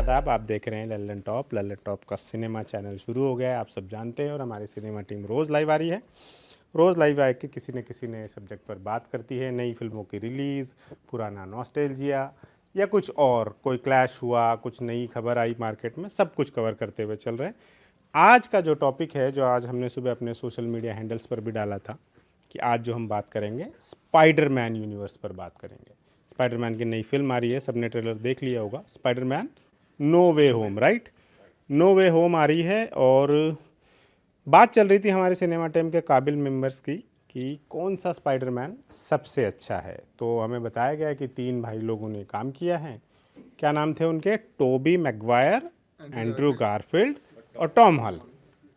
आदाब। आप देख रहे हैं लल्लन टॉप। लल्लन टॉप का सिनेमा चैनल शुरू हो गया है, आप सब जानते हैं। और हमारी सिनेमा टीम रोज़ लाइव आ रही है। रोज़ लाइव आके किसी न किसी नए सब्जेक्ट पर बात करती है। नई फिल्मों की रिलीज़, पुराना नॉस्टैल्जिया या कुछ और, कोई क्लैश हुआ, कुछ नई खबर आई मार्केट में, सब कुछ कवर करते हुए चल रहे हैं। आज का जो टॉपिक है, जो आज हमने सुबह अपने सोशल मीडिया हैंडल्स पर भी डाला था कि आज जो हम बात करेंगे स्पाइडरमैन यूनिवर्स पर बात करेंगे। स्पाइडरमैन की नई फिल्म आ रही है, सबने ट्रेलर देख लिया होगा। स्पाइडरमैन नो वे होम, राइट? नो वे होम आ रही है और बात चल रही थी हमारे सिनेमा टीम के काबिल मेंबर्स की कि कौन सा स्पाइडरमैन सबसे अच्छा है। तो हमें बताया गया कि 3 भाई लोगों ने काम किया है। क्या नाम थे उनके? टोबी मैगवायर, एंड्रू गारफील्ड और टॉम हॉल।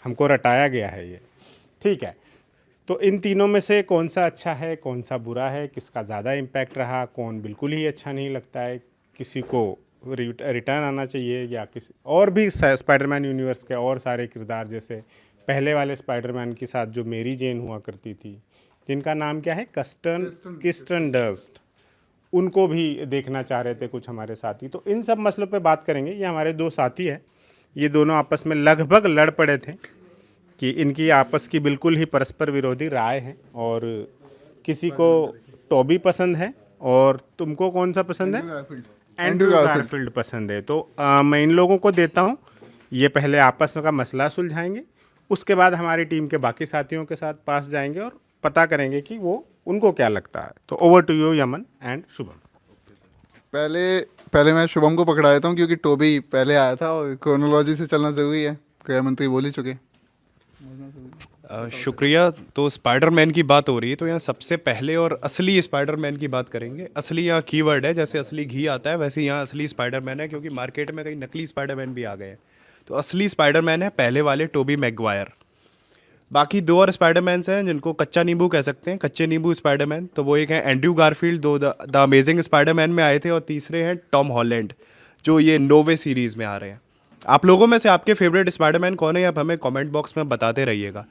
हमको रटाया गया है ये, ठीक है। तो इन तीनों में से कौन सा अच्छा है, कौन सा बुरा है, किसका ज़्यादा इम्पैक्ट रहा, कौन बिल्कुल ही अच्छा नहीं लगता है, किसी को रिटर्न आना चाहिए, या किसी और भी स्पाइडरमैन यूनिवर्स के और सारे किरदार, जैसे पहले वाले स्पाइडरमैन के साथ जो मेरी जेन हुआ करती थी, जिनका नाम क्या है, किस्टन डस्ट, उनको भी देखना चाह रहे थे कुछ हमारे साथी। तो इन सब मसलों पे बात करेंगे। ये हमारे 2 साथी हैं, ये दोनों आपस में लगभग लड़ पड़े थे कि इनकी आपस की बिल्कुल ही परस्पर विरोधी राय है। और किसी को टॉबी पसंद है और तुमको कौन सा पसंद है? एंड्रू गारफील्ड पसंद है। तो मैं इन लोगों को देता हूँ, ये पहले आपस का मसला सुलझाएंगे, उसके बाद हमारी टीम के बाकी साथियों के साथ पास जाएंगे और पता करेंगे कि वो उनको क्या लगता है। तो over to you Yaman and Shubham. पहले पहले मैं शुभम को पकड़ा देता हूँ क्योंकि टोबी पहले आया था और क्रोनोलॉजी से चलना ज़रूरी है, गृह मंत्री बोल ही चुके। शुक्रिया। तो स्पाइडरमैन की बात हो रही है तो यहाँ सबसे पहले और असली स्पाइडरमैन की बात करेंगे। असली यहाँ कीवर्ड है, जैसे असली घी आता है वैसे यहाँ असली स्पाइडरमैन है, क्योंकि मार्केट में कई नकली स्पाइडरमैन भी आ गए हैं। तो असली स्पाइडरमैन है पहले वाले टोबी मैगवायर। बाकी 2 और स्पाइडरमैन्स हैं जिनको कच्चा नींबू कह सकते हैं, कच्चे नींबू स्पाइडरमैन। तो वो एक है एंड्रयू गारफील्ड, दो द अमेजिंग स्पाइडरमैन में आए थे, और तीसरे हैं टॉम हॉलैंड जो ये नोवे सीरीज़ में आ रहे हैं। आप लोगों में से आपके फेवरेट स्पाइडरमैन कौन है, आप हमें कमेंट बॉक्स में बताते रहिएगा।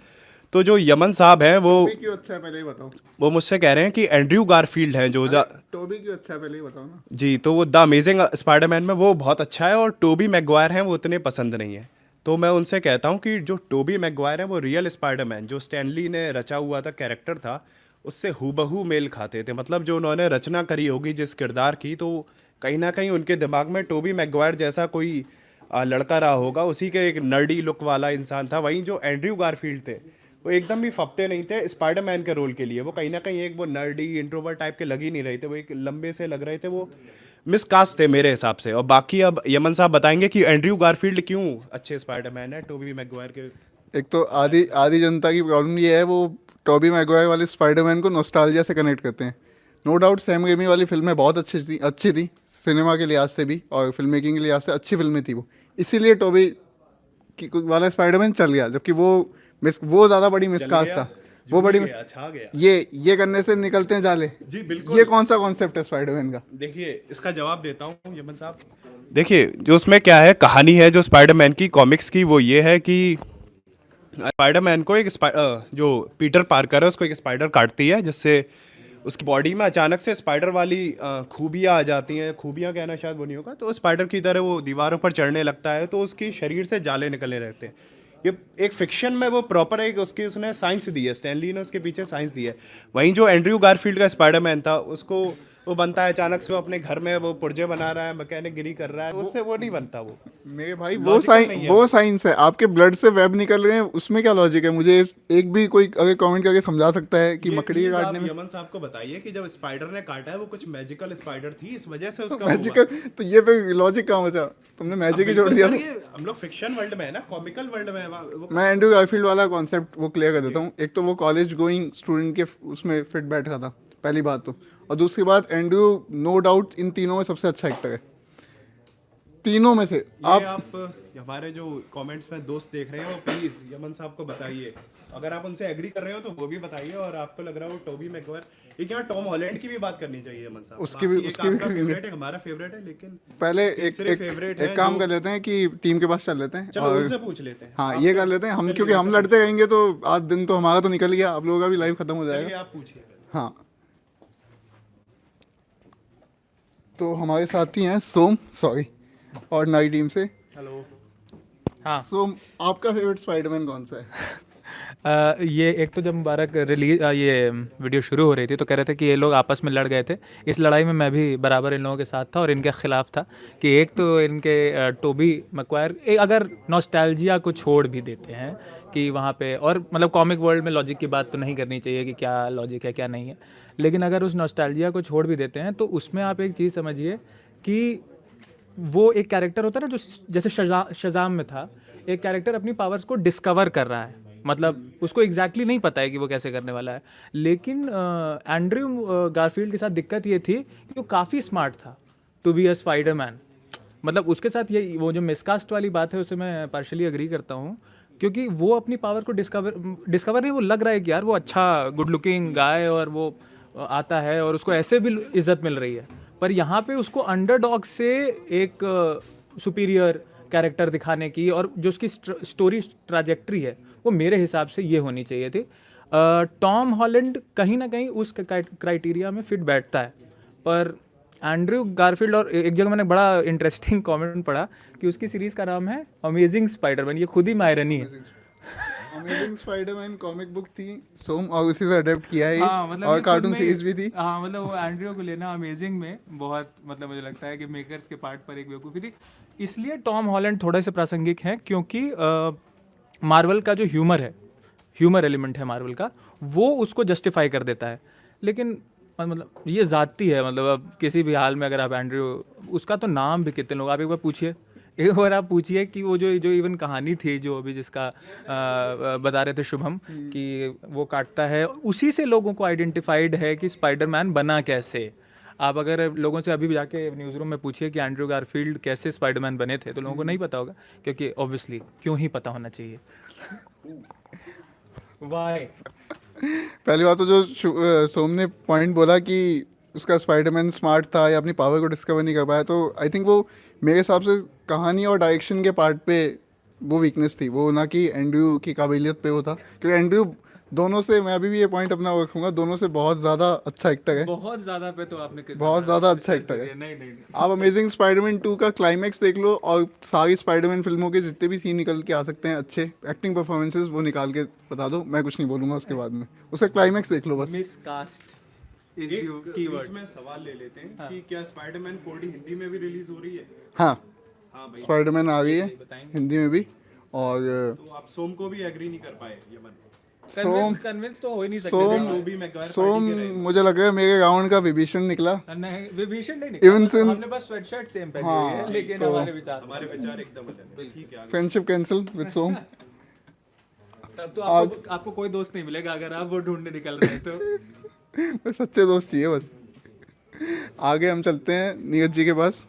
तो जो यमन साहब हैं टोबी क्यों अच्छा है पहले ही बताओ। वो मुझसे कह रहे हैं कि एंड्रयू गारफील्ड हैं जो टोबी क्यों अच्छा है पहले ही बताओ ना। जी, तो वो द अमेजिंग स्पाइडरमैन में वो बहुत अच्छा है, और टोबी मैगवायर हैं वो उतने पसंद नहीं है। तो मैं उनसे कहता हूँ कि जो टोबी मैगवायर हैं वो रियल स्पाइडरमैन जो स्टैनली ने रचा हुआ था कैरेक्टर था, उससे हूबहू मेल खाते थे। मतलब जो उन्होंने रचना करी होगी जिस किरदार की, तो कहीं ना कहीं उनके दिमाग में टोबी मैगवायर जैसा कोई लड़का रहा होगा, उसी के एक नर्डी लुक वाला इंसान था। वहीं जो एंड्रयू गारफील्ड थे वो एकदम भी फपते नहीं थे स्पाइडरमैन के रोल के लिए। वो कहीं ना कहीं एक वो नर्डी इंट्रोवर्ट टाइप के लग ही नहीं रहे थे, वो एक लंबे से लग रहे थे, वो मिसकास्ट थे मेरे हिसाब से। और बाकी अब यमन साहब बताएंगे कि एंड्रयू गारफील्ड क्यों अच्छे स्पाइडरमैन है टोबी मैगवायर के। एक तो आधी आधी जनता की प्रॉब्लम ये है, वो टोबी मैगवायर वाले स्पाइडरमैन को नॉस्टैल्जिया से कनेक्ट करते हैं। नो डाउट सैम रेमी वाली फिल्में बहुत अच्छी थी सिनेमा के लिहाज से भी और फिल्म मेकिंग के लिहाज से अच्छी फिल्में थी वो, इसीलिए टोबी की वाला स्पाइडरमैन चल गया। जबकि वो ज़्यादा बड़ी मिसकास्ट था, वो बड़ी छा गया। ये करने से निकलते हैं जाले। जी बिल्कुल। ये कौन सा कॉन्सेप्ट है स्पाइडरमैन का? देखिए इसका जवाब देता हूँ यमन साहब। देखिए जो उसमें क्या है, कहानी है जो स्पाइडरमैन की कॉमिक्स की, वो ये है कि स्पाइडरमैन को जो पीटर पार्कर है उसको एक स्पाइडर काटती है, जिससे उसकी बॉडी में अचानक से स्पाइडर वाली खूबियाँ आ जाती हैं। खूबियाँ कहना शायद वो नहीं होगा, तो स्पाइडर की तरह वो दीवारों पर चढ़ने लगता है, तो उसकी शरीर से जाले निकलने लगते हैं। ये एक फिक्शन में वो प्रॉपर एक उसकी उसने साइंस दी है, स्टैनली ने उसके पीछे साइंस दी है। वहीं जो एंड्रयू गारफील्ड का स्पाइडरमैन था, उसको वो बनता है अचानक से, वो अपने घर में वो पुर्जे बना रहा है, मैकेनिक गिरी कर रहा है, उससे वो नहीं बनता। वो मेरे भाई Logical नहीं है वो साइंस है। आपके ब्लड से वेब निकल रहे हैं, उसमें क्या लॉजिक है? मुझे एक भी कोई अगर कमेंट करके समझा सकता है कि ये मकड़ी के प्लीज काटने आप में यमन साहब को बताइए कि जब स्पाइडर ने काटा है वो कुछ मैजिकल स्पाइडर थी, इस वजह से उसका वो हुआ। मैजिकल? तो ये पे लॉजिक कहाँ बचा? तुमने अब मैजिक ही बिल्कुल जोड़ दिया सर, था। ये हम लोग फिक्शन वर्ल्ड में है ना, कॉमिकल वर्ल्ड में है वो। मैं एंड्रयू गारफील्ड वाला कॉन्सेप्ट वो क्लियर कर देता हूँ। एक तो वो कॉलेज गोइंग स्टूडेंट के उसमें फिट बैठ रहा था, पहली बात तो। और दूसरी बात, एंड्रयू नो डाउट इन तीनों में सबसे अच्छा एक्टर है, तीनों में से। ये आप हमारे जो कमेंट्स में दोस्त देख रहे हैं वो प्लीज यमन साहब को बताइए, अगर आप उनसे एग्री कर रहे हो तो वो भी बताइए, और आपको लग रहा है वो टोबी मैगवायर, एक यहाँ टॉम हॉलैंड की भी बात करनी चाहिए यमन साहब। उसकी भी फेवरेट है, हमारा फेवरेट है, लेकिन पहले फेवरेट एक काम कर लेते हैं कि टीम के पास चल लेते हैं। चलो उनसे पूछ लेते हैं। हाँ, ये कर लेते हैं हम, क्योंकि हम लड़ते रहेंगे तो आज दिन तो हमारा तो निकल गया, आप लोगों का भी लाइव खत्म हो जाएगा। आप पूछिए। हाँ, तो हमारे साथी हैं और नई टीम से। हेलो। हाँ। सो आपका फेवरेट स्पाइडरमैन कौन सा है? ये एक तो जब मुबारक रिलीज ये वीडियो शुरू हो रही थी तो कह रहे थे कि ये लोग आपस में लड़ गए थे। इस लड़ाई में मैं भी बराबर इन लोगों के साथ था और इनके ख़िलाफ़ था कि एक तो इनके टोबी मैguire अगर नॉस्टैल्जिया को छोड़ भी देते हैं कि वहाँ पे, और मतलब कॉमिक वर्ल्ड में लॉजिक की बात तो नहीं करनी चाहिए कि क्या लॉजिक है क्या नहीं है, लेकिन अगर उस नॉस्टैल्जिया को छोड़ भी देते हैं तो उसमें आप एक चीज़ समझिए कि वो एक कैरेक्टर होता है ना, जो जैसे शज़ाम में था, एक कैरेक्टर अपनी पावर्स को डिस्कवर कर रहा है, मतलब उसको एग्जैक्टली नहीं पता है कि वो कैसे करने वाला है, लेकिन एंड्रयू गारफील्ड के साथ दिक्कत ये थी कि वो काफ़ी स्मार्ट था टू बी अ स्पाइडरमैन। मतलब उसके साथ ये वो जो मिसकास्ट वाली बात है उससे मैं पार्शली अग्री करता हूँ, क्योंकि वो अपनी पावर को डिस्कवर नहीं, वो लग रहा है कि यार वो अच्छा गुड लुकिंग गाय और वो आता है और उसको ऐसे भी इज्जत मिल रही है, पर यहाँ पे उसको अंडरडॉग से एक सुपीरियर कैरेक्टर दिखाने की और जो उसकी स्टोरी ट्रैजेक्टरी है वो मेरे हिसाब से ये होनी चाहिए थी। टॉम हॉलैंड कहीं ना कहीं उस क्राइटेरिया में फिट बैठता है, पर एंड्रयू गारफील्ड, और एक जगह मैंने बड़ा इंटरेस्टिंग कमेंट पढ़ा कि उसकी सीरीज़ का नाम है अमेजिंग स्पाइडरमैन। ये खुद ही मायरनी है। अमेजिंग स्पाइडरमैन कॉमिक बुक थी सोम, और उसी से अडेप्ट किया है हाँ, मतलब और ये खुद कार्टून में- सीरीज भी थी। हाँ, मतलब वो एंड्रयू को लेना अमेजिंग में बहुत, मतलब मुझे लगता है कि मेकर्स के पार्ट पर एक बेवकूफ़ी थी। इसलिए टॉम हॉलैंड थोड़े से प्रासंगिक हैं क्योंकि मार्वल का जो ह्यूमर एलिमेंट है मार्वल का, वो उसको जस्टिफाई कर देता है। लेकिन मतलब ये ज़ाती है, मतलब अब किसी भी हाल में अगर आप एंड्रयू, उसका तो नाम भी कितने लोग, आप एक बार पूछिए, एक बार आप पूछिए कि वो जो इवन कहानी थी जो अभी जिसका बता रहे थे शुभम कि वो काटता है, उसी से लोगों को आइडेंटिफाइड है कि स्पाइडरमैन बना कैसे। आप अगर लोगों से अभी भी जाके न्यूज़ रूम में पूछिए कि एंड्रयू गारफील्ड कैसे स्पाइडरमैन बने थे, तो लोगों को नहीं पता होगा, क्योंकि ऑब्वियसली क्यों ही पता होना चाहिए। वाई? पहली बात तो जो सोम ने पॉइंट बोला कि उसका स्पाइडरमैन स्मार्ट था या अपनी पावर को डिस्कवर नहीं कर पाया, तो आई थिंक वो मेरे हिसाब से कहानी और डायरेक्शन के पार्ट पे वो वीकनेस थी, वो ना कि एंड्रयू की काबिलियत पे वो था। क्योंकि एंड्रयू दोनों से, मैं अभी भी ये पॉइंट अपना रखूंगा, दोनों से बहुत ज़्यादा अच्छा एक्टर है, बहुत ज़्यादा पे तो आपने बहुत ज़्यादा अच्छा एक्टर है। नहीं नहीं आप अमेजिंग स्पाइडरमैन 2 का क्लाइमैक्स देख लो और सारी स्पाइडरमैन फिल्मों के जितने भी सीन निकल के आ सकते हैं अच्छे एक्टिंग परफॉर्मेंसेस, वो निकाल के बता दो, मैं कुछ नहीं बोलूँगा उसके बाद में। उसका क्लाइमैक्स देख लो बस। मिसकास्ट इज एक द बीच कीवर्ड। में सवाल ले लेते हैं कि क्या स्पाइडरमैन 4D हिंदी में भी रिलीज हो रही है? हाँ, हाँ भाई, स्पाइडरमैन आ गई है बताएंगे। हिंदी में भी। और तो आप सोम को भी एग्री नहीं कर पाए यमन? सोम कन्विंस तो हो ही नहीं सकते सोम थे। टोबी मैगवायर सोम पार्टी के रहे। मुझे लग रहा है मेरे राउंड का विभीषण निकला। नहीं, विभीषण नहीं Even निकला, sin- हमने बस स्वेटशर्ट सेम पहनी हाँ, हुई है, लेकिन तो- हमारे विचार हमारे विचार एकदम अलग है। ठीक है, आगे। फ्रेंडशिप कैंसिल विद सोम। तब तो आपको कोई दोस्त नहीं मिलेगा अगर आप वो ढूंढने निकल रहे हैं तो। बस सच्चे दोस्त चाहिए बस। आगे हम चलते हैं नीरज जी के पास।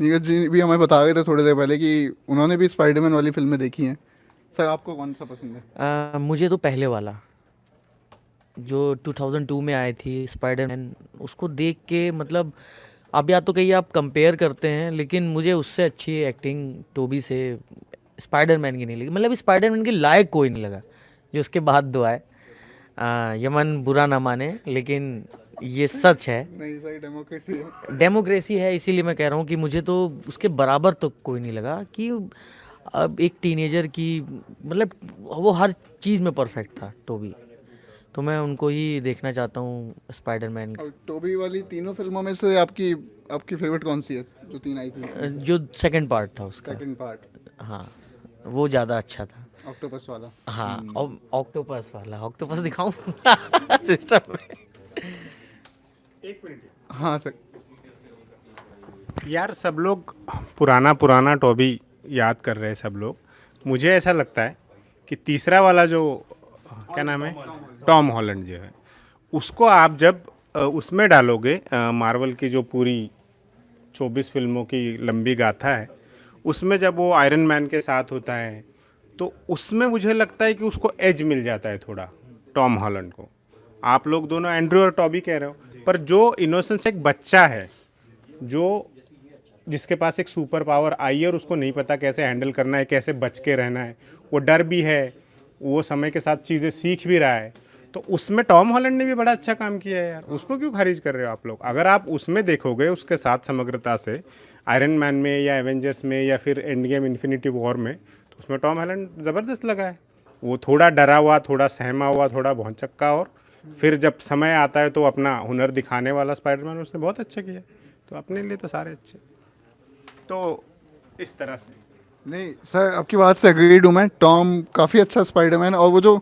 नीरज जी भी हमें बता रहे थे थोड़ी देर पहले कि उन्होंने भी स्पाइडरमैन वाली फिल्में देखी हैं। सर आपको कौन सा पसंद है? मुझे तो पहले वाला जो 2002 में आई थी स्पाइडरमैन, उसको देख के मतलब अब या तो कहीं आप कंपेयर करते हैं, लेकिन मुझे उससे अच्छी एक्टिंग टोबी से स्पाइडरमैन की नहीं लगी। मतलब स्पाइडरमैन के लायक कोई नहीं लगा जो उसके बाद दो आए। यमन बुरा ना माने, लेकिन ये सच है, नहीं सर, डेमोक्रेसी है। डेमोक्रेसी है, इसीलिए मैं कह रहा हूँ कि मुझे तो उसके बराबर तो कोई नहीं लगा। कि अब एक टीनेजर की, मतलब वो हर चीज़ में परफेक्ट था टोबी, तो मैं उनको ही देखना चाहता हूँ स्पाइडरमैन। और टोबी वाली तीनों फिल्मों में से आपकी फेवरेट कौन सी है जो तीन आई थी? जो सेकंड पार्ट था उसका, सेकंड पार्ट, हाँ वो ज़्यादा अच्छा था। ऑक्टोपस वाला। हाँ, और ऑक्टोपस वाला, ऑक्टोपस दिखाऊं सिस्टम में। एक मिनट हाँ सर। यार, सब लोग पुराना टॉबी याद कर रहे हैं सब लोग। मुझे ऐसा लगता है कि तीसरा वाला जो क्या नाम है, टॉम हॉलैंड जो है, उसको आप जब उसमें डालोगे, मार्वल की जो पूरी 24 फिल्मों की लंबी गाथा है, उसमें जब वो आयरन मैन के साथ होता है, तो उसमें मुझे लगता है कि उसको एज मिल जाता है थोड़ा टॉम हॉलैंड को। आप लोग दोनों एंड्रयू और टॉबी कह रहे हो, पर जो इनोसेंस एक बच्चा है, जो जिसके पास एक सुपर पावर आई है और उसको नहीं पता कैसे हैंडल करना है, कैसे बच के रहना है, वो डर भी है, वो समय के साथ चीज़ें सीख भी रहा है, तो उसमें टॉम हॉलैंड ने भी बड़ा अच्छा काम किया है यार, उसको क्यों खारिज कर रहे हो आप लोग? अगर आप उसमें देखोगे उसके साथ समग्रता से, आयरन मैन में या एवेंजर्स में या फिर एंड गेम इन्फिनिटी वॉर में, तो उसमें टॉम हॉलैंड ज़बरदस्त लगा है। वो थोड़ा डरा हुआ, थोड़ा सहमा हुआ, थोड़ा भौंचक्का, और फिर जब समय आता है तो अपना हुनर दिखाने वाला स्पाइडरमैन उसने बहुत अच्छा किया। तो अपने लिए तो सारे अच्छे। तो इस तरह से नहीं सर, आपकी बात से एग्रीड हूँ मैं। टॉम काफ़ी अच्छा स्पाइडरमैन, और वो जो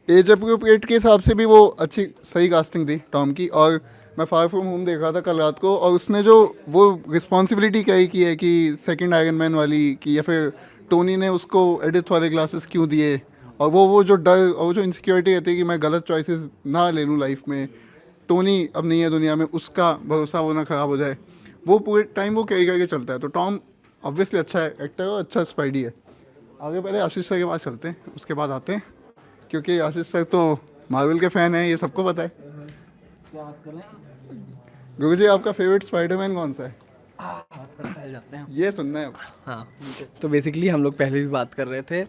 एज अप्रोप्रिएट के हिसाब से भी वो अच्छी सही कास्टिंग थी टॉम की। और मैं फार फ्रॉम होम देख रहा था कल रात को, और उसने जो वो रिस्पॉन्सिबिलिटी क्या की है कि सेकंड आयरन मैन वाली की, या फिर टोनी ने उसको एडिथ वाले ग्लासेस क्यों दिए, और वो जो डर और वो जो इनसिक्योरिटी रहती है कि मैं गलत चॉइसेस ना ले लूँ लाइफ में, टोनी अब नहीं है दुनिया में, उसका भरोसा वो ना ख़राब हो जाए, वो पूरे टाइम वो कैरी करके चलता है। तो टॉम ऑब्वियसली अच्छा है एक्टर और अच्छा स्पाइडी है। आगे पहले आशीष सर के पास चलते हैं, उसके बाद आते हैं, क्योंकि आशीष सर तो मार्वल के फ़ैन हैं, ये सबको पता है। गुरु जी, आपका फेवरेट स्पाइडरमैन कौन सा है? जाते हैं। ये सुनना है अब। हाँ, तो बेसिकली हम लोग पहले भी बात कर रहे थे,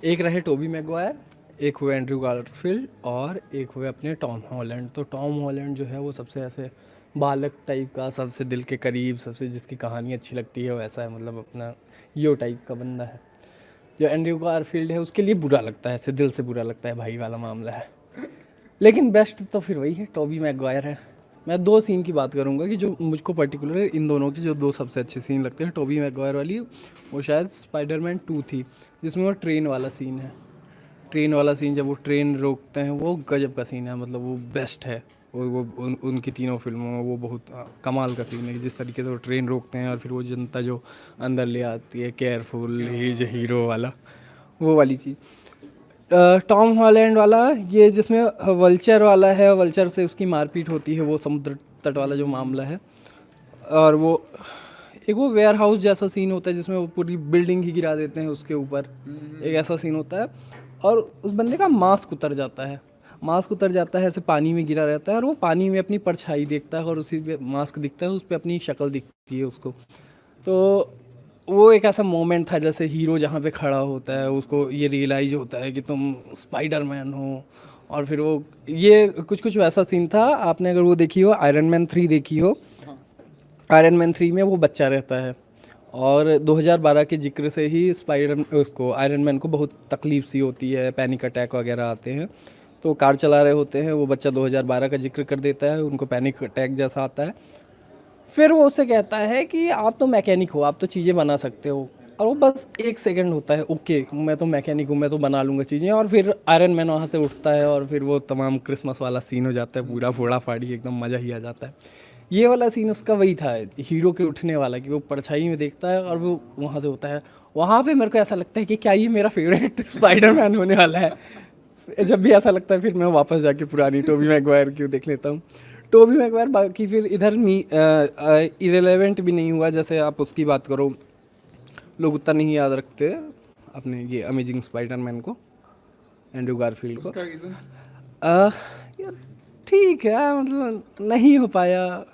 एक रहे टोबी मैगवायर, एक हुए एंड्रू गारफील्ड और एक हुए अपने टॉम हॉलैंड। तो टॉम हॉलैंड जो है वो सबसे ऐसे बालक टाइप का, सबसे दिल के करीब, सबसे जिसकी कहानी अच्छी लगती है वैसा है, मतलब अपना यो टाइप का बंदा है। जो एंड्रू गारफील्ड है उसके लिए बुरा लगता है, ऐसे दिल से बुरा लगता है, भाई वाला मामला है। लेकिन बेस्ट तो फिर वही है, टोबी मैगवायर है। मैं दो सीन की बात करूंगा कि जो मुझको पर्टिकुलर इन दोनों की जो दो सबसे अच्छे सीन लगते हैं। टोबी मैगवायर वाली वो शायद स्पाइडरमैन 2 थी, जिसमें वो ट्रेन वाला सीन है। ट्रेन वाला सीन जब वो ट्रेन रोकते हैं वो गजब का सीन है, मतलब वो बेस्ट है। उनकी तीनों फिल्मों में वो बहुत कमाल का सीन है कि जिस तरीके से वो ट्रेन रोकते हैं और फिर वो जनता जो अंदर ले आती है, केयरफुल ही जो हीरो वाला, वो वाली चीज़। टॉम हॉलैंड वाला ये जिसमें वल्चर वाला है, वल्चर से उसकी मारपीट होती है, वो समुद्र तट वाला जो मामला है। और वो एक वो वेयर हाउस जैसा सीन होता है जिसमें वो पूरी बिल्डिंग ही गिरा देते हैं उसके ऊपर, एक ऐसा सीन होता है। और उस बंदे का मास्क उतर जाता है, मास्क उतर जाता है, ऐसे पानी में गिरा रहता है और वो पानी में अपनी परछाई देखता है और उसी पे मास्क दिखता है, उस पर अपनी शक्ल दिखती है उसको। तो वो एक ऐसा मोमेंट था जैसे हीरो जहाँ पे खड़ा होता है उसको ये रियलाइज होता है कि तुम स्पाइडरमैन हो। और फिर वो ये कुछ कुछ वैसा सीन था। आपने अगर वो देखी हो, आयरन मैन 3 देखी हो, आयरन मैन 3 में वो बच्चा रहता है और 2012 के जिक्र से ही उसको आयरन मैन को बहुत तकलीफ सी होती है, पैनिक अटैक वगैरह आते हैं। तो कार चला रहे होते हैं, वो बच्चा 2012 का जिक्र कर देता है, उनको पैनिक अटैक जैसा आता है। फिर वो उससे कहता है कि आप तो मैकेनिक हो, आप तो चीज़ें बना सकते हो। और वो बस 1 सेकंड होता है, ओके मैं तो मैकेनिक हूँ, मैं तो बना लूँगा चीज़ें। और फिर आयरन मैन वहाँ से उठता है और फिर वो तमाम क्रिसमस वाला सीन हो जाता है, पूरा फोड़ा फाड़ी, एकदम मज़ा ही आ जाता है। ये वाला सीन उसका वही था, हीरो के उठने वाला, कि वो परछाई में देखता है और वो वहाँ से होता है। वहाँ पे मेरे को ऐसा लगता है कि क्या ये मेरा फेवरेट स्पाइडरमैन होने वाला है। जब भी ऐसा लगता है फिर मैं वापस जाके पुरानी टोबी मैगवायर क्यों देख लेता हूँ। टोबी मैगवायर बाकी फिर इधर इरेलेवेंट भी नहीं हुआ। जैसे आप उसकी बात करो, लोग उतना नहीं याद रखते अपने ये अमेजिंग स्पाइडरमैन को, एंड्रू गारफील्ड को। यार ठीक है, मतलब नहीं हो पाया।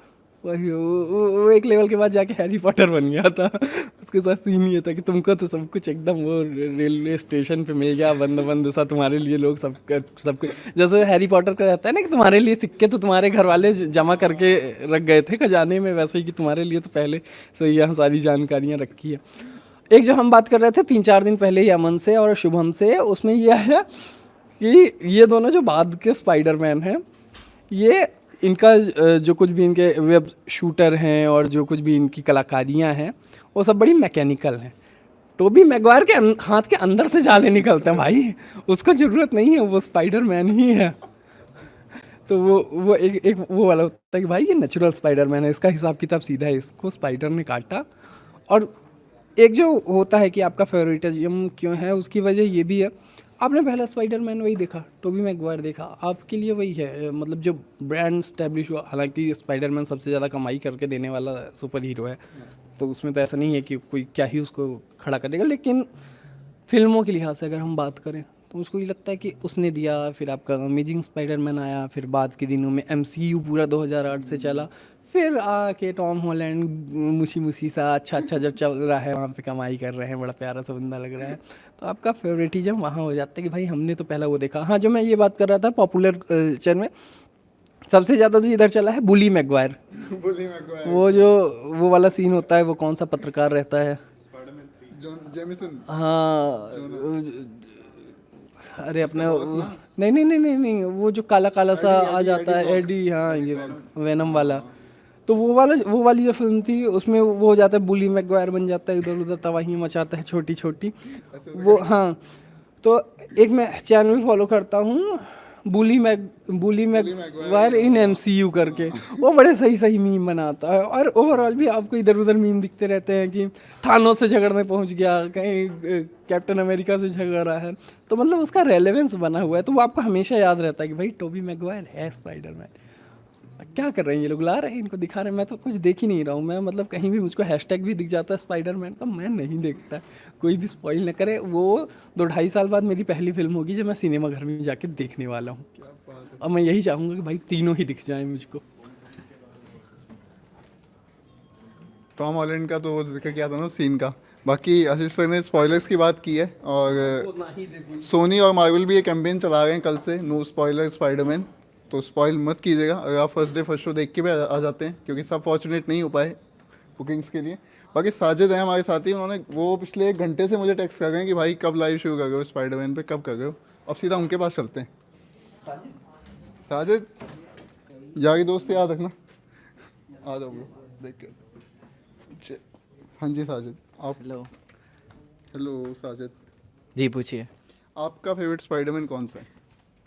वही वो एक लेवल के बाद जाके हैरी पॉटर बन गया था। उसके साथ सीन ये था कि तुमको तो सब कुछ एकदम वो रेलवे स्टेशन पे मिल गया, बंद बंद सा तुम्हारे लिए, लोग सब कुछ जैसे हैरी पॉटर का रहता है ना कि तुम्हारे लिए सिक्के तो तुम्हारे घर वाले जमा करके रख गए थे खजाने में, वैसे ही कि तुम्हारे लिए तो पहले से यहाँ सारी जानकारियाँ रखी है। एक जो हम बात कर रहे थे 3-4 दिन पहले ही अमन से और शुभम से, उसमें यह है कि ये दोनों जो बाद के स्पाइडरमैन हैं, ये इनका जो कुछ भी इनके वेब शूटर हैं और जो कुछ भी इनकी कलाकारियाँ हैं वो सब बड़ी मैकेनिकल हैं। टोबी मैगवायर के हाथ के अंदर से जाले निकलते हैं भाई, उसको ज़रूरत नहीं है, वो स्पाइडरमैन ही है। तो वो एक वो वाला होता है कि भाई ये नेचुरल स्पाइडरमैन है, इसका हिसाब किताब सीधा है, इसको स्पाइडर ने काटा। और एक जो होता है कि आपका फेवरेटिज्म क्यों है, उसकी वजह ये भी है, आपने पहला स्पाइडरमैन वही देखा, टोबी मैगवायर देखा, आपके लिए वही है, मतलब जो ब्रांड स्टैब्लिश हुआ। हालांकि स्पाइडरमैन सबसे ज़्यादा कमाई करके देने वाला सुपर हीरो है, तो उसमें तो ऐसा नहीं है कि कोई क्या ही उसको खड़ा करेगा। लेकिन फिल्मों के लिहाज से अगर हम बात करें तो उसको ये लगता है कि उसने दिया, फिर आपका अमेजिंग स्पाइडरमैन आया, फिर बाद के दिनों में MCU पूरा 2008 से चला, फिर आके टॉम हॉलैंड मुसी मुसी सा अच्छा जब चल रहा है, वहाँ पे कमाई कर रहे हैं, बड़ा प्यारा सा बंदा लग रहा है, तो आपका फेवरेटिज्म वहाँ हो जाता है कि भाई हमने तो पहला वो देखा। हाँ, जो मैं ये बात कर रहा था पॉपुलर कल्चर में सबसे ज़्यादा जो इधर चला है बुली मैगवायर। वो जो वो वाला सीन होता है, वो कौन सा पत्रकार रहता है, जॉन जेमिसन। हाँ, अरे अपना नहीं नहीं नहीं नहीं नहीं, वो जो काला काला सा आ जाता है, एडी, हाँ, ये वेनम वाला। तो वो वाली जो फिल्म थी उसमें वो हो जाता है बुली मैगवायर बन जाता है, इधर उधर तबाही मचाता है छोटी छोटी वो। हाँ, तो एक मैं चैनल फॉलो करता हूँ बुली मैगवायर इन एमसीयू करके, वो बड़े सही सही मीम बनाता है। और ओवरऑल भी आपको इधर उधर मीम दिखते रहते हैं कि थानोस से झगड़ने पहुंच गया, कहीं कैप्टन अमेरिका से झगड़ रहा है, तो मतलब उसका रेलेवेंस बना हुआ है, तो वो आपको हमेशा याद रहता है कि भाई टोबी मैगवायर है स्पाइडरमैन। क्या कर रहे हैं ये लोग, ला रहे हैं, इनको दिखा रहे हैं, मैं तो कुछ देख ही नहीं रहा हूँ। मैं मतलब कहीं भी मुझको हैशटैग भी दिख जाता है स्पाइडरमैन का, मैं नहीं देखता, कोई भी स्पॉइल न करे। वो 2-2.5 साल बाद मेरी पहली फिल्म होगी जो मैं सिनेमा घर में जाके देखने वाला हूँ, और मैं यही चाहूँगा कि भाई तीनों ही दिख जाएं मुझको। टॉम हॉलैंड का तो वो जिक्र किया था ना सीन का। बाकी आशीष सर ने स्पॉयलर्स की बात की है, और सोनी और मार्वल भी ये कैंपेन चला रहे हैं कल से, नो स्पॉइलर स्पाइडरमैन, तो स्पॉइल मत कीजिएगा अगर आप फर्स्ट डे फर्स्ट शो देख के भी आ जाते हैं, क्योंकि सब फॉर्चुनेट नहीं हो पाए बुकिंग्स के लिए। बाकी साजिद हैं हमारे साथ ही, उन्होंने वो पिछले 1 घंटे से मुझे टेक्स्ट कर रहे हैं कि भाई कब लाइव शुरू कर रहे हो स्पाइडरमैन पे, कब कर रहे हो। अब सीधा उनके पास चलते हैं। साजिद, यारी दोस्त याद रखना, आ जाओ देख के। हाँ जी साजिद, आप। हेलो साजिद जी, पूछिए। आपका फेवरेट स्पाइडरमैन कौन सा है?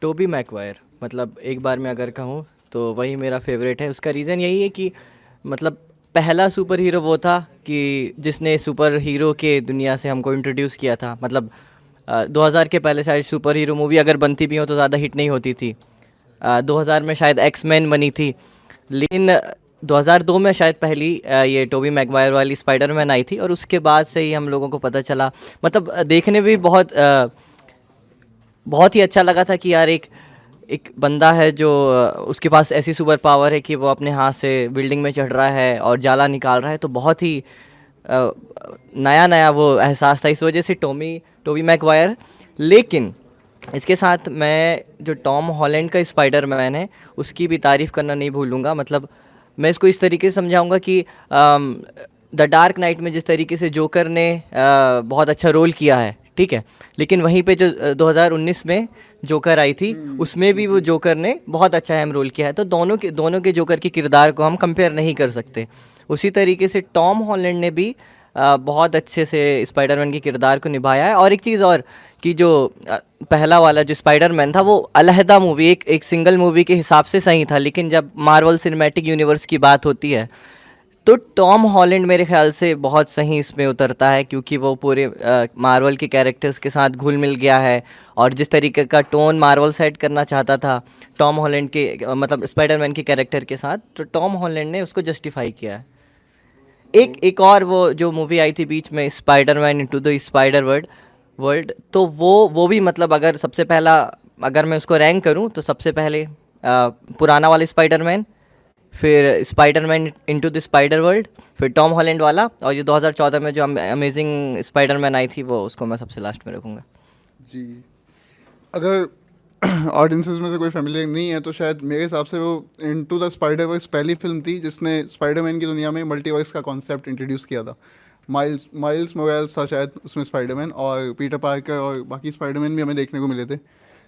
टोबी मैगवायर, मतलब एक बार मैं अगर कहूँ तो वही मेरा फेवरेट है। उसका रीज़न यही है कि मतलब पहला सुपर हीरो वो था कि जिसने सुपर हीरो के दुनिया से हमको इंट्रोड्यूस किया था। मतलब 2000 के पहले शायद सुपर हीरो मूवी अगर बनती भी हो तो ज़्यादा हिट नहीं होती थी। 2000 में शायद एक्समैन बनी थी, लेकिन 2002 में शायद पहली ये टोबी मैगवायर वाली स्पाइडरमैन आई थी, और उसके बाद से ही हम लोगों को पता चला। मतलब देखने भी बहुत ही अच्छा लगा था कि यार एक बंदा है जो उसके पास ऐसी सुपर पावर है कि वो अपने हाथ से बिल्डिंग में चढ़ रहा है और जाला निकाल रहा है, तो बहुत ही नया वो एहसास था, इस वजह से टोबी मैगवायर। लेकिन इसके साथ मैं जो टॉम हॉलैंड का स्पाइडरमैन है उसकी भी तारीफ़ करना नहीं भूलूंगा। मतलब मैं इसको इस तरीके से समझाऊंगा कि द डार्क नाइट में जिस तरीके से जोकर ने बहुत अच्छा रोल किया है, ठीक है, लेकिन वहीं पे जो 2019 में जोकर आई थी उसमें भी वो जोकर ने बहुत अच्छा अहम रोल किया है। तो दोनों के जोकर के किरदार को हम कंपेयर नहीं कर सकते। उसी तरीके से टॉम हॉलैंड ने भी बहुत अच्छे से स्पाइडरमैन के किरदार को निभाया है। और एक चीज़ और कि जो पहला वाला जो स्पाइडरमैन था वो अलहदा मूवी, एक सिंगल मूवी के हिसाब से सही था, लेकिन जब मार्वल सिनेमैटिक यूनिवर्स की बात होती है तो टॉम हॉलैंड मेरे ख्याल से बहुत सही इसमें उतरता है, क्योंकि वो पूरे मार्वल के कैरेक्टर्स के साथ घुल मिल गया है। और जिस तरीके का टोन मार्वल सेट करना चाहता था टॉम हॉलैंड के मतलब स्पाइडरमैन के कैरेक्टर के साथ, तो टॉम हॉलैंड ने उसको जस्टिफाई किया है। एक और वो जो मूवी आई थी बीच में, Spiderman into the spider world, तो वो भी मतलब अगर सबसे पहला अगर मैं उसको रैंक करूं तो सबसे पहले पुराना वाला स्पाइडरमैन, फिर Spiderman into the spider world, फिर टॉम हॉलैंड वाला, और ये 2014 में जो अमेजिंग स्पाइडरमैन आई थी वो उसको मैं सबसे लास्ट में रखूँगा। जी, अगर ऑडियंसेस में से कोई फैमिली नहीं है तो शायद मेरे हिसाब से वो इनटू द स्पाइडरवर्स पहली फिल्म थी जिसने स्पाइडरमैन की दुनिया में मल्टीवर्स का कॉन्सेप्ट इंट्रोड्यूस किया था। माइल्स मोरेल्स था शायद उसमें स्पाइडरमैन, और पीटर पार्कर और बाकी स्पाइडरमैन भी हमें देखने को मिले थे।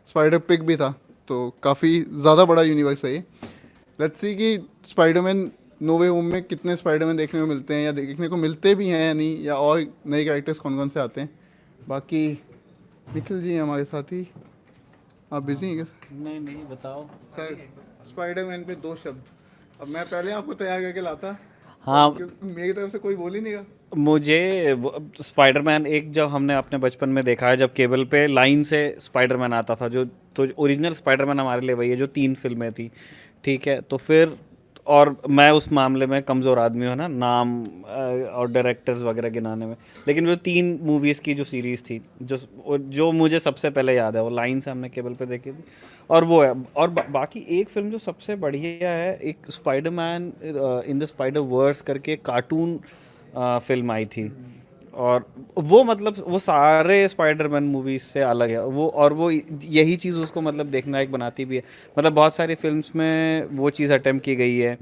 स्पाइडर पिग भी था, तो काफ़ी ज़्यादा बड़ा यूनिवर्स है ये। लेट्स सी कि स्पाइडरमैन नो वे होम में कितने स्पाइडरमैन देखने को मिलते हैं, या देखने को मिलते भी हैं या नहीं, या और नए कैरेक्टर्स कौन कौन से आते हैं। बाकी निखिल जी हैं हमारे साथ ही, आप बिजी हैं क्या? नहीं बताओ सर, स्पाइडरमैन पे 2 शब्द। अब मैं पहले आपको तैयार करके लाता, हाँ, क्योंकि मेरी तरफ से कोई बोल ही नहीं रहा। मुझे स्पाइडरमैन एक जब हमने अपने बचपन में देखा है, जब केबल पे लाइन से स्पाइडरमैन आता था, जो तो ओरिजिनल स्पाइडरमैन हमारे लिए वही है जो 3 फिल्में थी, ठीक है। तो फिर और मैं उस मामले में कमज़ोर आदमी हूँ ना, नाम और डायरेक्टर्स वगैरह गिनाने में। लेकिन वो 3 मूवीज़ की जो सीरीज़ थी, जो मुझे सबसे पहले याद है, वो लाइन से हमने केबल पे देखी थी, और वो है। और बाकी एक फ़िल्म जो सबसे बढ़िया है, एक Spiderman in the spider verse करके कार्टून फिल्म आई थी, और वो मतलब वो सारे स्पाइडरमैन मूवीज से अलग है वो, और वो यही चीज़ उसको मतलब देखना एक बनाती भी है। मतलब बहुत सारी फिल्म्स में वो चीज़ अटेम्प्ट की गई है,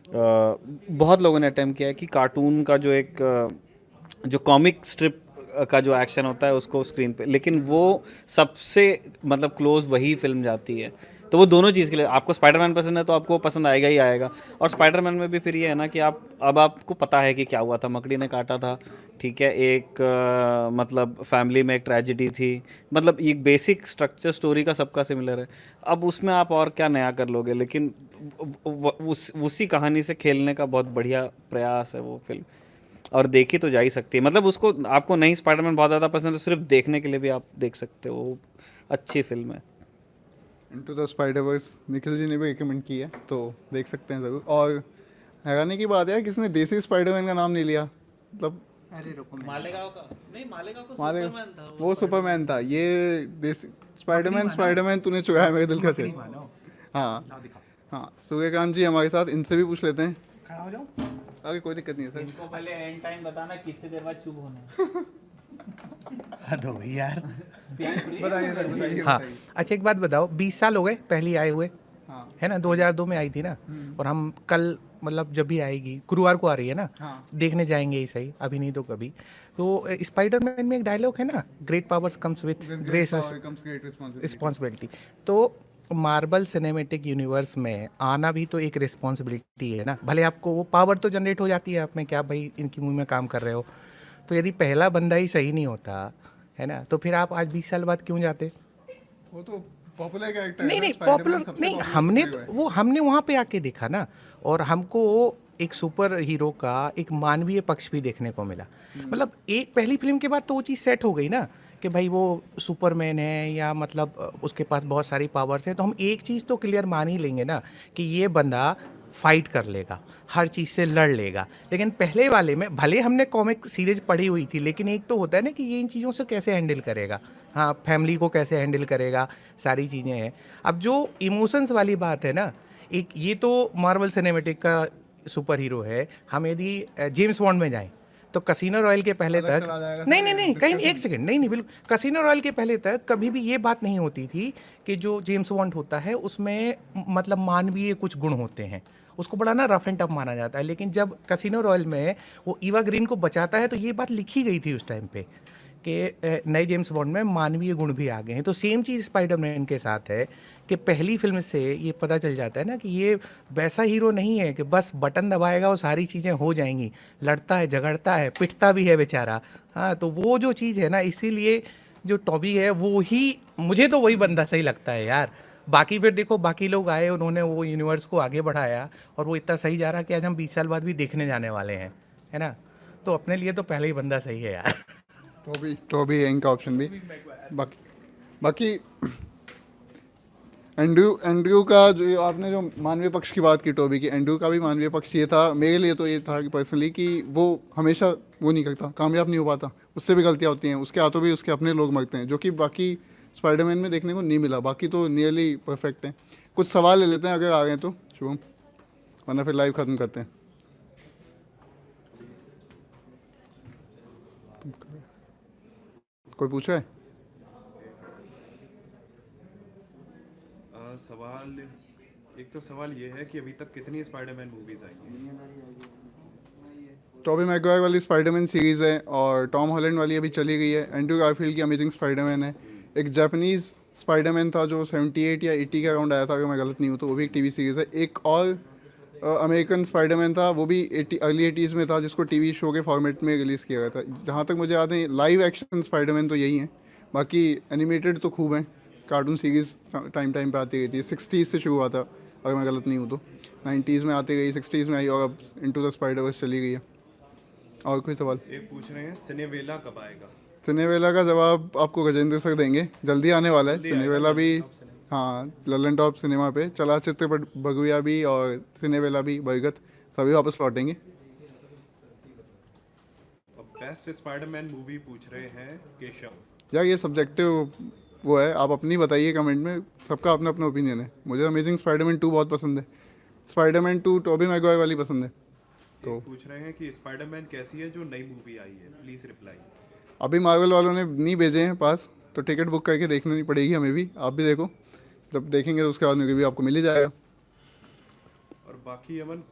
बहुत लोगों ने अटेम्प्ट किया है कि कार्टून का जो एक जो कॉमिक स्ट्रिप का जो एक्शन होता है उसको स्क्रीन पे, लेकिन वो सबसे मतलब क्लोज वही फिल्म जाती है। तो वो दोनों चीज़ के लिए, आपको स्पाइडरमैन पसंद है तो आपको पसंद आएगा ही आएगा। और स्पाइडरमैन में भी फिर ये है ना कि अब आपको पता है कि क्या हुआ था, मकड़ी ने काटा था, ठीक है, एक मतलब फैमिली में एक ट्रेजिडी थी, मतलब ये बेसिक स्ट्रक्चर स्टोरी का सबका सिमिलर है। अब उसमें आप और क्या नया कर लोगे, लेकिन उसी कहानी से खेलने का बहुत बढ़िया प्रयास है वो फिल्म, और देखी तो जा ही सकती है। मतलब उसको, आपको नहीं स्पाइडरमैन बहुत ज़्यादा पसंद है, सिर्फ देखने के लिए भी आप देख सकते हो, अच्छी फिल्म है। Into the spider-verse Nikhil ji ने भी रिकमेंड की है, तो देख सकते हैं ज़रूर। और हैरानी की बात है किसने देसी स्पाइडरमैन का नाम नहीं लिया, मतलब मालेगांव का नहीं, मालेगांव का माले सुपरमैन था वो सुपरमैन था, ये देसी स्पाइडरमैन तूने चुराया मेरे दिल का चैन। हाँ हाँ, सूर्यकांत जी हमारे साथ, इनसे भी पूछ लेते हैं। खड़ा हो जाओ, अरे कोई दिक्कत नहीं है सर। इनको पहले एंड टाइम बताना कितने देर बाद चुप होना हद हो गई यार। बताइए सर, बताइए हाँ, बताइए। अच्छा एक बात बताओ, 20 साल हो गए पहली आए हुए, हाँ है ना, 2002 में आई थी ना, और हम कल मतलब जब भी आएगी, गुरुवार को आ रही है ना, हाँ। देखने जाएंगे ही सही, अभी नहीं तो कभी। तो स्पाइडरमैन में एक डायलॉग है ना, great powers comes with great responsibility. तो मार्वल सिनेमैटिक यूनिवर्स में आना भी तो एक रिस्पॉन्सिबिलिटी है ना, भले आपको वो पावर तो जनरेट हो जाती है आप में, क्या भाई इनकी मूवी में काम कर रहे हो, तो यदि पहला बंदा ही सही नहीं होता है ना, तो फिर आप आज 20 साल बाद क्यों जाते? वो तो पॉपुलर कैरेक्टर नहीं है ना, नहीं स्पाइडरमैन पॉपुलर सबसे नहीं, popular हमने हीरो तो है। वो हमने वहाँ पे आके देखा ना, और हमको एक सुपर हीरो का एक मानवीय पक्ष भी देखने को मिला। मतलब एक पहली फिल्म के बाद तो वो चीज़ सेट हो गई ना कि भाई वो सुपरमैन है, या मतलब उसके पास बहुत सारी पावर्स हैं, तो हम एक चीज़ तो क्लियर मान ही लेंगे ना कि ये बंदा फाइट कर लेगा, हर चीज़ से लड़ लेगा। लेकिन पहले वाले में भले हमने कॉमिक सीरीज पढ़ी हुई थी, लेकिन एक तो होता है ना कि ये इन चीज़ों से कैसे हैंडल करेगा, हाँ फैमिली को कैसे हैंडल करेगा, सारी चीज़ें हैं। अब जो इमोशंस वाली बात है ना, एक ये तो मार्वल सिनेमेटिक का सुपर हीरो है। हम यदि जेम्स बॉन्ड में जाएं तो कसिनो रॉयल के पहले अलग तक चला जाएगा नहीं सर, नहीं नहीं कहीं एक सेकंड, नहीं नहीं बिल्कुल, कसिनो रॉयल के पहले तक कभी भी ये बात नहीं होती थी कि जो जेम्स बॉन्ड होता है उसमें मतलब मानवीय कुछ गुण होते हैं, उसको बड़ा ना रफ एंड टफ माना जाता है। लेकिन जब कसिनो रॉयल में वो ईवा ग्रीन को बचाता है, तो ये बात लिखी गई थी उस टाइम पे कि नए जेम्स बॉन्ड में मानवीय गुण भी आ गए हैं। तो सेम चीज़ स्पाइडरमैन के साथ है कि पहली फिल्म से ये पता चल जाता है ना कि ये वैसा हीरो नहीं है कि बस बटन दबाएगा और सारी चीज़ें हो जाएंगी, लड़ता है, झगड़ता है, पिटता भी है बेचारा। हाँ, तो वो जो चीज़ है ना, इसीलिए जो टॉबी है वो ही, मुझे तो वही बंदा सही लगता है यार। बाकी फिर देखो, बाकी लोग आए, उन्होंने वो यूनिवर्स को आगे बढ़ाया, और वो इतना सही जा रहा कि आज हम 20 साल बाद भी देखने जाने वाले हैं, है ना। तो अपने लिए तो पहले ही बंदा सही है यार। टॉबी है इनका ऑप्शन भी। बाकी एंड्रयू का जो आपने जो मानवीय पक्ष की बात की टॉबी की, एंड्रयू का भी मानवीय पक्ष ये था, मेरे लिए तो ये था कि पर्सनली कि वो हमेशा वो नहीं करता, कामयाब नहीं हो पाता, उससे भी गलतियाँ होती हैं, उसके हाथों भी उसके अपने लोग मरते हैं, जो कि बाकी स्पाइडरमैन में देखने को नहीं मिला। बाकी तो नियरली परफेक्ट है। कुछ सवाल ले लेते हैं अगर आ गए तो शुभम, वरना फिर लाइव ख़त्म करते हैं। कोई पूछा है? सवाल, एक तो सवाल ये है कि अभी तक कितनी स्पाइडरमैन मूवीज आई हैं? टॉबी मैगवायर वाली स्पाइडरमैन सीरीज़ है, और टॉम हॉलैंड वाली अभी चली गई है। एंड्रू गारफील्ड की अमेजिंग स्पाइडरमैन है। एक जापानीज़ स्पाइडरमैन था जो 78 या 80 के अराउंड आया था, अगर मैं गलत नहीं हूँ तो, वो भी एक टीवी सीरीज़ है। एक और अमेरिकन स्पाइडरमैन था, वो भी अर्ली 80s में था, जिसको टीवी शो के फॉर्मेट में रिलीज़ किया गया था। जहाँ तक मुझे याद है लाइव एक्शन स्पाइडरमैन तो यही है, बाकी एनिमेटेड तो खूब हैं। कार्टून सीरीज़ टाइम पे आती रही थी, 60s से शुरू हुआ था अगर मैं गलत नहीं हूँ तो, 90s में आती गई, 60s में आई, और अब इनटू द स्पाइडरवर्स चली गई है। और कोई सवाल? एक पूछ रहे हैं सिनेवेला कब आएगा? सिनेवेला का जवाब आपको गजेंद्र सर देंगे, जल्दी आने वाला है। सिनेवेला भी हाँ ललन टॉप सिनेमा पे चलचित्र भगविया भी और सिनेवेला भी बरगद सभी वापस लौटेंगे। बेस्ट स्पाइडरमैन मूवी पूछ रहे हैं केशव। यार ये सब्जेक्टिव वो है, आप अपनी बताइए कमेंट में, सबका अपना अपना ओपिनियन है। मुझे अमेजिंग स्पाइडरमैन 2 बहुत पसंद है, स्पाइडरमैन 2 टोबी मैगवायर वाली पसंद है। तो पूछ रहे हैं कि स्पाइडरमैन कैसी है जो नई मूवी आई है, प्लीज रिप्लाई। अभी मार्वल वालों ने नहीं भेजे हैं पास, तो टिकट बुक करके देखनी पड़ेगी हमें भी, आप भी देखो, जब देखेंगे तो उसके बाद में भी आपको मिल ही जाएगा। और बाकी अमन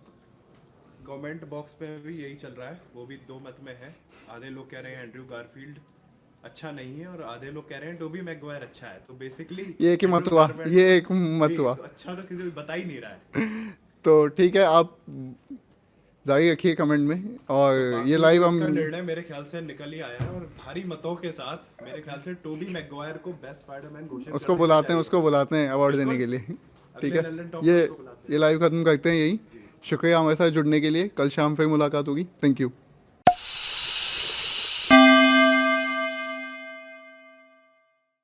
कमेंट बॉक्स में भी यही चल रहा है, वो भी दो मत में है। आधे लोग कह रहे हैं एंड्रयू गारफील्ड अच्छा नहीं है और आधे लोग कह रहे हैं टोबी मैगवायर अच्छा है। तो बेसिकली ये एक ही मत हुआ, ये एक मत हुआ। तो अच्छा तो किसी को बता ही नहीं रहा है। तो ठीक है, आप जारी रखिए कमेंट में। और ये लाइव हम निर्णय मेरे ख्याल से निकल ही आया है और भारी मतों के साथ मेरे ख्याल से टोबी मैगवायर को बेस्ट स्पाइडरमैन घोषित उसको बुलाते हैं अवार्ड देने के लिए। ठीक है, ये लाइव खत्म करते हैं यही। शुक्रिया हमारे साथ जुड़ने के लिए, कल शाम फिर मुलाकात होगी। Thank you.